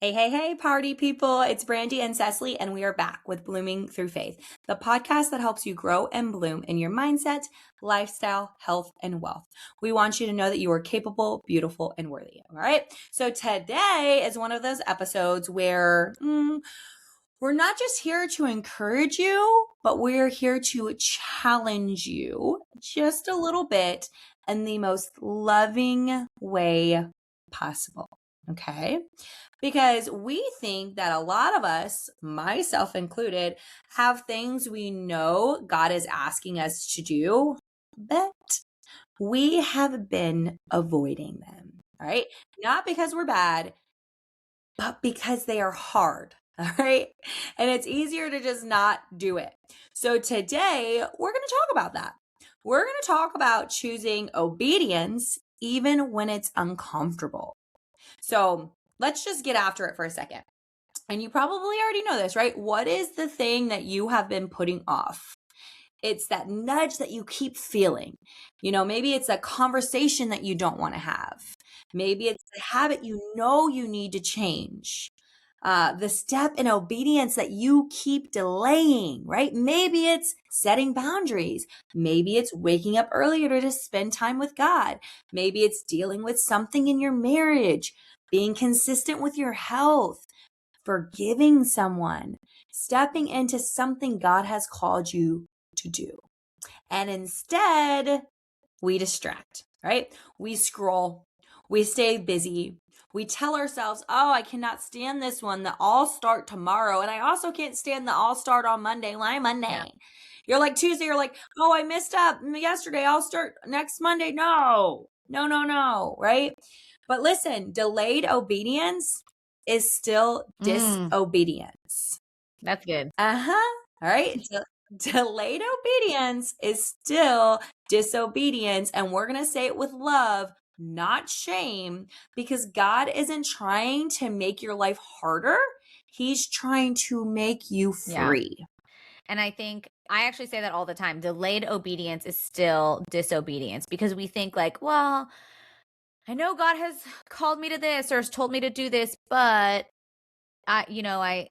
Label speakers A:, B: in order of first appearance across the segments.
A: Hey, hey, hey, party people. It's Brandi and Cesley, and we are back with Blooming Through Faith, the podcast that helps you grow and bloom in your mindset, lifestyle, health, and wealth. We want you to know that you are capable, beautiful, and worthy. All right. So today is one of those episodes where we're not just here to encourage you, but we're here to challenge you just a little bit in the most loving way possible. Okay. Because we think that a lot of us, myself included, have things we know God is asking us to do, but we have been avoiding them. All right. Not because we're bad, but because they are hard. All right. And it's easier to just not do it. So today we're going to talk about that. We're going to talk about choosing obedience even when it's uncomfortable. So let's just get after it for a second. And you probably already know this, right? What is the thing that you have been putting off? It's that nudge that you keep feeling. Maybe it's a conversation that you don't want to have. Maybe it's the habit you know you need to change. The step in obedience that you keep delaying, right? Maybe it's setting boundaries. Maybe it's waking up earlier to spend time with God. Maybe it's dealing with something in your marriage, being consistent with your health, forgiving someone, stepping into something God has called you to do. And instead, we distract, right? We scroll, we stay busy. We tell ourselves, oh, I cannot stand this one. The all start tomorrow. And I also can't stand the all start on Monday. Why Monday? Yeah. You're like Tuesday, you're like, oh, I messed up yesterday. I'll start next Monday. No, right? But listen, delayed obedience is still disobedience.
B: That's good.
A: All right. Delayed obedience is still disobedience. And we're going to say it with love, not shame, because God isn't trying to make your life harder. He's trying to make you free.
B: Yeah. And I think I actually say that all the time. Delayed obedience is still disobedience because we think like, well, I know God has called me to this or has told me to do this, but I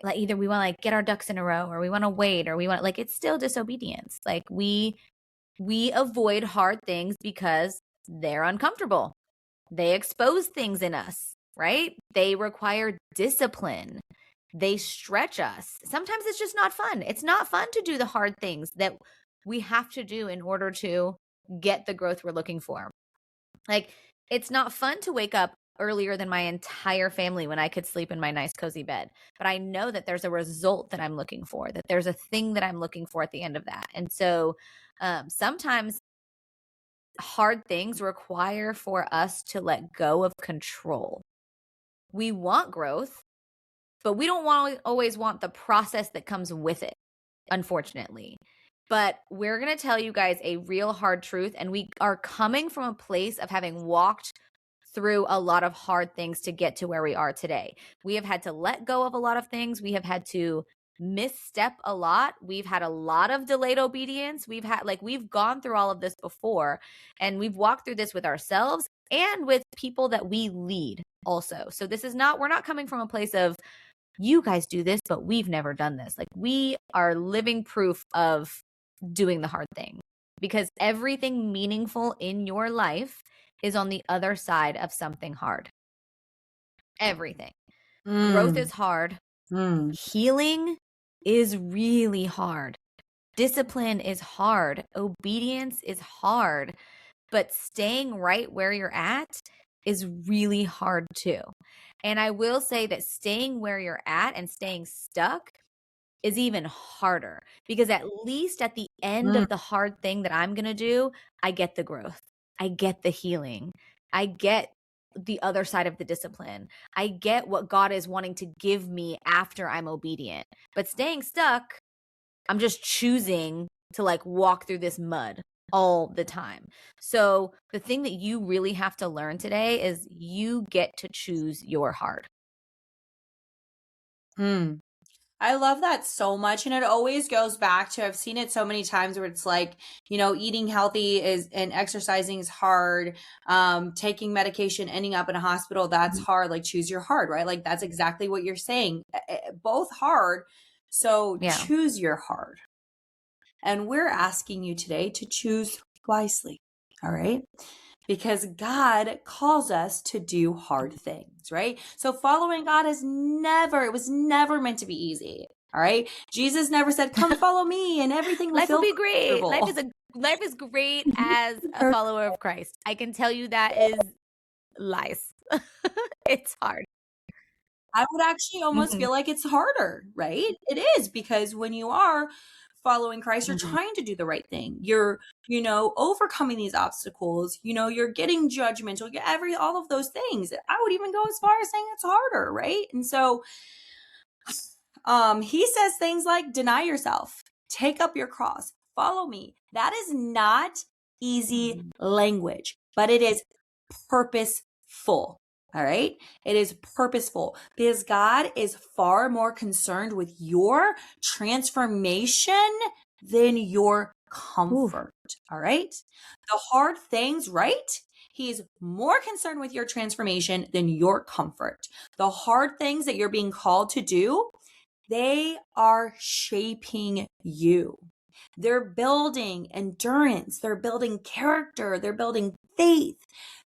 B: like either we want to like get our ducks in a row or we want to wait or we want like it's still disobedience. Like we avoid hard things because they're uncomfortable. They expose things in us, right? They require discipline. They stretch us. Sometimes it's just not fun. It's not fun to do the hard things that we have to do in order to get the growth we're looking for. Like it's not fun to wake up earlier than my entire family when I could sleep in my nice cozy bed. But I know that there's a result that I'm looking for, that there's a thing that I'm looking for at the end of that. And so sometimes hard things require for us to let go of control. We want growth, but we don't always want the process that comes with it, unfortunately. But we're going to tell you guys a real hard truth, and we are coming from a place of having walked through a lot of hard things to get to where we are today. We have had to let go of a lot of things. We have had to misstep a lot. We've had a lot of delayed obedience. We've gone through all of this before, and we've walked through this with ourselves and with people that we lead also. So we're not coming from a place of you guys do this, but we've never done this. Like we are living proof of doing the hard thing because everything meaningful in your life is on the other side of something hard. Everything. Growth is hard. Healing is really hard. Discipline is hard. Obedience is hard. But staying right where you're at is really hard too. And I will say that staying where you're at and staying stuck is even harder because at least at the end of the hard thing that I'm going to do, I get the growth. I get the healing. I get the other side of the discipline. I get what God is wanting to give me after I'm obedient. But staying stuck, I'm just choosing to like walk through this mud all the time. So the thing that you really have to learn today is you get to choose your hard.
A: I love that so much. And it always goes back to, I've seen it so many times where it's like, eating healthy is and exercising is hard. Taking medication, ending up in a hospital, that's hard. Like, choose your hard, right? Like, that's exactly what you're saying. Both hard. So
B: Yeah.
A: choose your hard. And we're asking you today to choose wisely. All right. Because God calls us to do hard things, right? So following God it was never meant to be easy. All right. Jesus never said, come follow me and everything will
B: Life will
A: feel
B: be great.
A: comfortable.
B: Life is great as a follower of Christ. I can tell you that is lies. It's hard.
A: I would actually almost
B: Mhm.
A: feel like it's harder, right? It is, because when you are following Christ, you're
B: Mhm.
A: trying to do the right thing. You're, overcoming these obstacles. You're getting judgmental. All of those things. I would even go as far as saying it's harder, right? And so, he says things like, deny yourself, take up your cross, follow me. That is not easy language, but it is purposeful. All right. It is purposeful because God is far more concerned with your transformation than your comfort. All right. The hard things, right? He is more concerned with your transformation than your comfort. The hard things that you're being called to do, they are shaping you. They're building endurance. They're building character. They're building faith.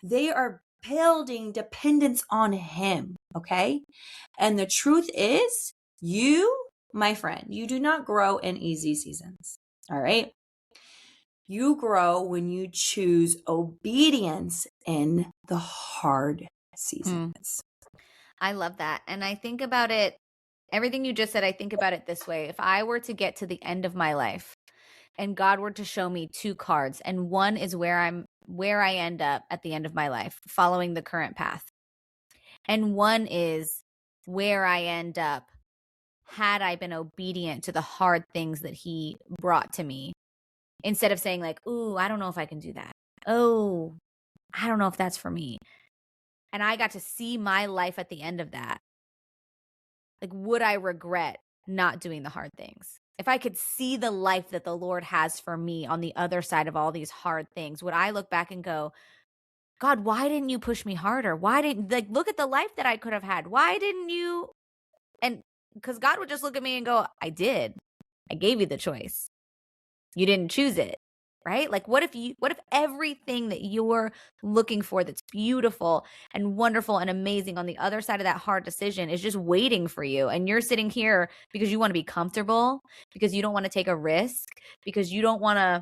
A: They are building dependence on Him. Okay. And the truth is, you, my friend, you do not grow in easy seasons. All right. You grow when you choose obedience in the hard seasons.
B: I love that. And I think about it, everything you just said, I think about it this way. If I were to get to the end of my life and God were to show me two cards, and one is where I end up at the end of my life, following the current path. And one is where I end up had I been obedient to the hard things that He brought to me, instead of saying like, ooh, I don't know if I can do that. Oh, I don't know if that's for me. And I got to see my life at the end of that. Like, would I regret not doing the hard things? If I could see the life that the Lord has for me on the other side of all these hard things, would I look back and go, God, why didn't you push me harder? Why didn't, like, look at the life that I could have had? Why didn't you? And because God would just look at me and go, I did. I gave you the choice. You didn't choose it. Right? Like, what if everything that you're looking for that's beautiful and wonderful and amazing on the other side of that hard decision is just waiting for you, and you're sitting here because you want to be comfortable, because you don't want to take a risk, because you don't want to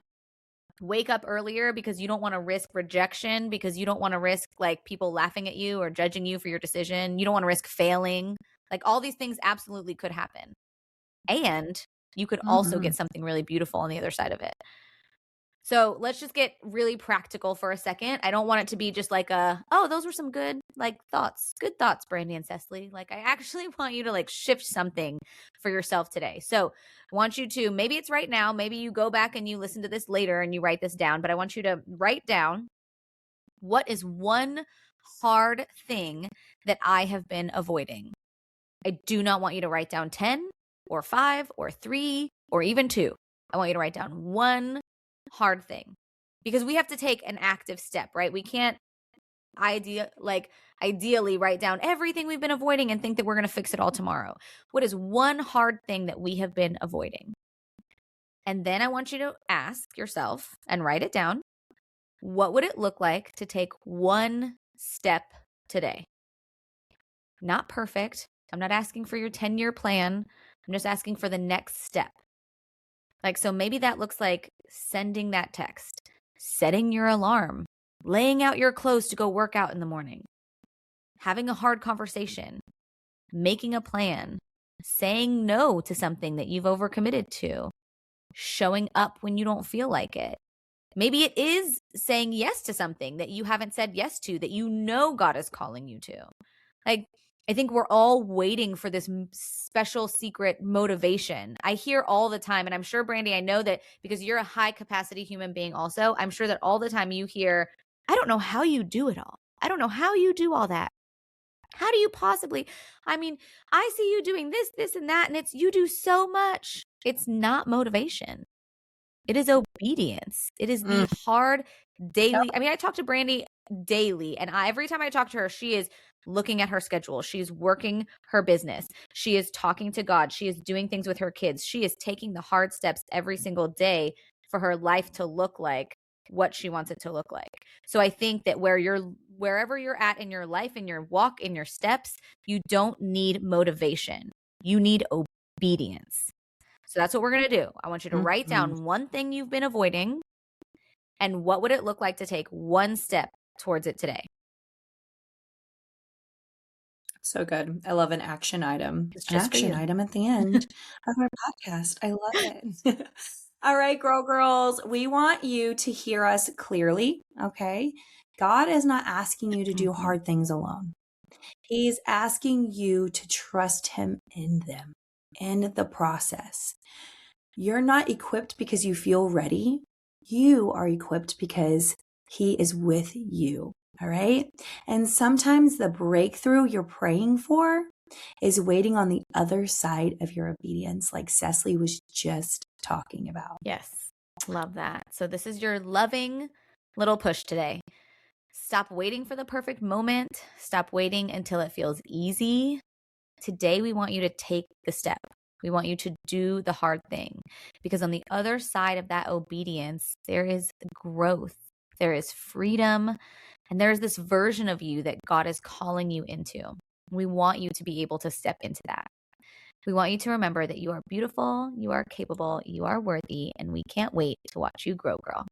B: wake up earlier, because you don't want to risk rejection, because you don't want to risk like people laughing at you or judging you for your decision. You don't want to risk failing. Like, all these things absolutely could happen. And you could also get something really beautiful on the other side of it. So let's just get really practical for a second. I don't want it to be just like oh, those were some good thoughts. Good thoughts, Brandi and Cesley. Like, I actually want you to like shift something for yourself today. So I want you to, maybe it's right now, maybe you go back and you listen to this later and you write this down, but I want you to write down, what is one hard thing that I have been avoiding? I do not want you to write down 10 or 5 or 3 or even 2. I want you to write down one hard thing, because we have to take an active step, right? We can't ideally write down everything we've been avoiding and think that we're going to fix it all tomorrow. What is one hard thing that we have been avoiding? And then I want you to ask yourself and write it down. What would it look like to take one step today? Not perfect. I'm not asking for your 10-year plan. I'm just asking for the next step. Like, so maybe that looks like sending that text, setting your alarm, laying out your clothes to go work out in the morning, having a hard conversation, making a plan, saying no to something that you've overcommitted to, showing up when you don't feel like it. Maybe it is saying yes to something that you haven't said yes to, that you know God is calling you to. Like, I think we're all waiting for this special secret motivation. I hear all the time, and I'm sure, Brandi, I know that because you're a high capacity human being also, I'm sure that all the time you hear, I don't know how you do it all. I don't know how you do all that. How do you possibly? I mean, I see you doing this, this, and that, and you do so much. It's not motivation. It is obedience. It is the hard daily.
A: Yep.
B: I mean, I talk to Brandi daily, and every time I talk to her, she is looking at her schedule. She's working her business. She is talking to God. She is doing things with her kids. She is taking the hard steps every single day for her life to look like what she wants it to look like. So I think that wherever you're at in your life, in your walk, in your steps, you don't need motivation. You need obedience. So that's what we're going to do. I want you to write down one thing you've been avoiding and what would it look like to take one step towards it today.
A: So good. I love an action item.
B: It's
A: An
B: just for
A: action
B: you.
A: item at the end of our podcast. I love it. All right, girls, we want you to hear us clearly, okay? God is not asking you to do hard things alone. He's asking you to trust him in them, in the process. You're not equipped because you feel ready. You are equipped because he is with you. All right. And sometimes the breakthrough you're praying for is waiting on the other side of your obedience, like Cesley was just talking about.
B: Yes. Love that. So this is your loving little push today. Stop waiting for the perfect moment. Stop waiting until it feels easy. Today, we want you to take the step. We want you to do the hard thing, because on the other side of that obedience, there is growth, there is freedom, and there is this version of you that God is calling you into. We want you to be able to step into that. We want you to remember that you are beautiful, you are capable, you are worthy, and we can't wait to watch you grow, girl.